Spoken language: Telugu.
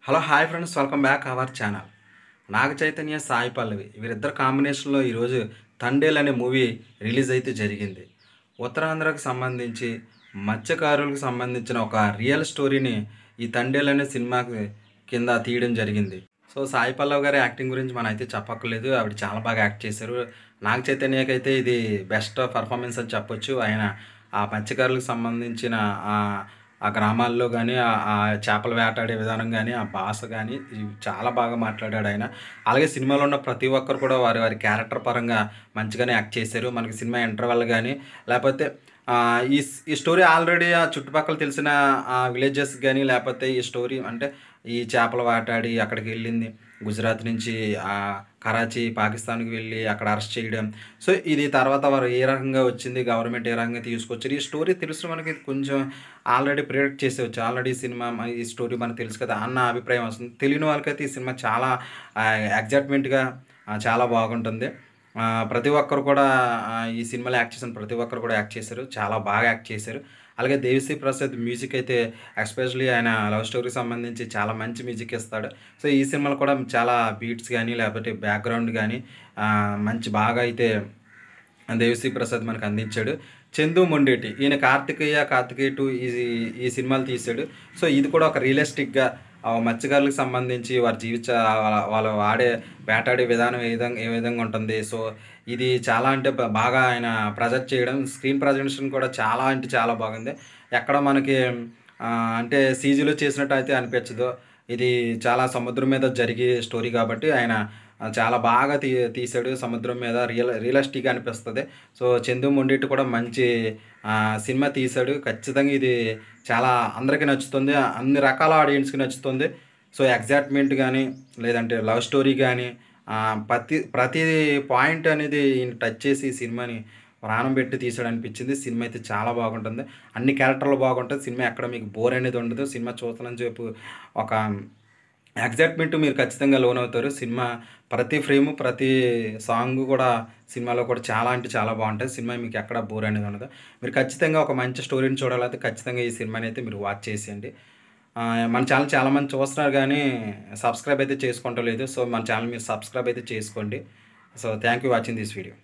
Hello hi friends, welcome back our channel. Naga Chaitanya, Sai Pallavi వీరిద్దరు కాంబినేషన్లో ఈరోజు తండేల్ అనే మూవీ రిలీజ్ అయితే జరిగింది. ఉత్తరాంధ్రకు సంబంధించి మత్స్యకారులకు సంబంధించిన ఒక రియల్ స్టోరీని ఈ తండేల్ అనే సినిమాకి కింద తీయడం జరిగింది. సో సాయి పల్లవి గారి యాక్టింగ్ గురించి మనం అయితే చెప్పక్కర్లేదు, ఆవిడ చాలా బాగా యాక్ట్ చేశారు. నాగ చైతన్యకి అయితే ఇది బెస్ట్ పర్ఫార్మెన్స్ అని చెప్పొచ్చు. ఆయన ఆ మత్స్యకారులకు సంబంధించిన ఆ ఆ గ్రామాల్లో గానీ, ఆ చేపలు వేటాడే విధానం గానీ, ఆ భాష గానీ చాలా బాగా మాట్లాడాడు ఆయన. అలాగే సినిమాలో ఉన్న ప్రతి ఒక్కరు కూడా వారి వారి క్యారెక్టర్ పరంగా మంచిగానే యాక్ట్ చేశారు. మనకి సినిమా ఇంటర్వెల్ గానీ, లేపోతే ఈ స్టోరీ ఆల్రెడీ ఆ చుట్టుపక్కల తెలిసిన విలేజెస్ గానీ, లేపోతే ఈ స్టోరీ అంటే ఈ చేపలు వేటాడి అక్కడికెళ్ళింది గుజరాత్ నుంచి కరాచీ, పాకిస్తాన్‌కి వెళ్ళి అక్కడ అరెస్ట్ చేయడం. సో ఇది తర్వాత వారు ఏ రకంగా వచ్చింది, గవర్నమెంట్ ఏ రకంగా తీసుకొచ్చారు. ఈ స్టోరీ తెలిసిన మనకి కొంచెం ఆల్రెడీ ప్రిడిక్ట్ చేసేయొచ్చు. ఆల్రెడీ ఈ స్టోరీ మనకు తెలుసు కదా అన్న అభిప్రాయం వస్తుంది. తెలియని వాళ్ళకైతే ఈ సినిమా చాలా ఎగ్జైట్‌మెంట్‌గా చాలా బాగుంటుంది. ప్రతి ఒక్కరు కూడా ఈ సినిమాలో యాక్ట్ చేసిన ప్రతి ఒక్కరు కూడా యాక్ట్ చేశారు. చాలా బాగా యాక్ట్ చేశారు. అలాగే దేవిశ్రీ ప్రసాద్ మ్యూజిక్ అయితే ఎస్పెషల్లీ ఆయన లవ్ స్టోరీకి సంబంధించి చాలా మంచి మ్యూజిక్ ఇస్తాడు. సో ఈ సినిమాలో కూడా చాలా బీట్స్ గానీ, లేకపోతే బ్యాక్‌గ్రౌండ్ గానీ మంచి బాగా అయితే దేవిశ్రీ ప్రసాద్ మనకు అందించాడు. చందు మొండేటి ఈయన కార్తికేయ 2 ఈ సినిమాలు తీశాడు. సో ఇది కూడా ఒక రియలిస్టిక్‌గా మత్స్యకారులకు సంబంధించి వారి వాళ్ళు వేటాడే విధానం ఏ విధంగా ఉంటుంది. సో ఇది చాలా అంటే బాగా ఆయన ప్రజెంట్ చేయడం, స్క్రీన్ ప్రజెంటేషన్ కూడా చాలా అంటే చాలా బాగుంది. ఎక్కడ మనకి అంటే సీజీలో చేసినట్టు అయితే అనిపించదు. ఇది చాలా సముద్రం మీద జరిగే స్టోరీ కాబట్టి ఆయన చాలా బాగా తీశాడు. సముద్రం మీద రియలిస్టిక్‌గా అనిపిస్తది. సో చందు మొండేటి కూడా మంచి సినిమా తీశాడు. ఖచ్చితంగా ఇది చాలా అందరికీ నచ్చుతుంది. అన్ని రకాల ఆడియన్స్‌కి నచ్చుతుంది. సో ఎగ్జైట్‌మెంట్ గానీ, లేదంటే లవ్ స్టోరీ గానీ, ప్రతి పాయింట్ అనేది ఈయన టచ్ చేసి ఈ సినిమాని ప్రాణం పెట్టి తీశాడనిపించింది. సినిమా అయితే చాలా బాగుంటుంది. అన్ని క్యారెక్టర్లు బాగుంటాయి. సినిమా ఎక్కడ మీకు బోర్ అనేది ఉండదు. సినిమా చూస్తున్నంత సేపు ఒక ఎగ్జైట్‌మెంట్ మీరు ఖచ్చితంగా లోనవుతారు. సినిమా ప్రతి ఫ్రేము, ప్రతి సాంగు కూడా సినిమాలో కూడా చాలా అంటే చాలా బాగుంటాయి. సినిమా మీకు ఎక్కడ బోర్ అనేది ఉండదు. మీరు ఖచ్చితంగా ఒక మంచి స్టోరీని చూడాలైతే ఖచ్చితంగా ఈ సినిమాని అయితే మీరు వాచ్ చేసేయండి. మన ఛానల్ చాలామంది చూస్తున్నారు కానీ సబ్స్క్రైబ్ అయితే చేసుకుంటలేదు. సో మన ఛానల్ మీరు సబ్స్క్రైబ్ అయితే చేసుకోండి. So thank you watching this video.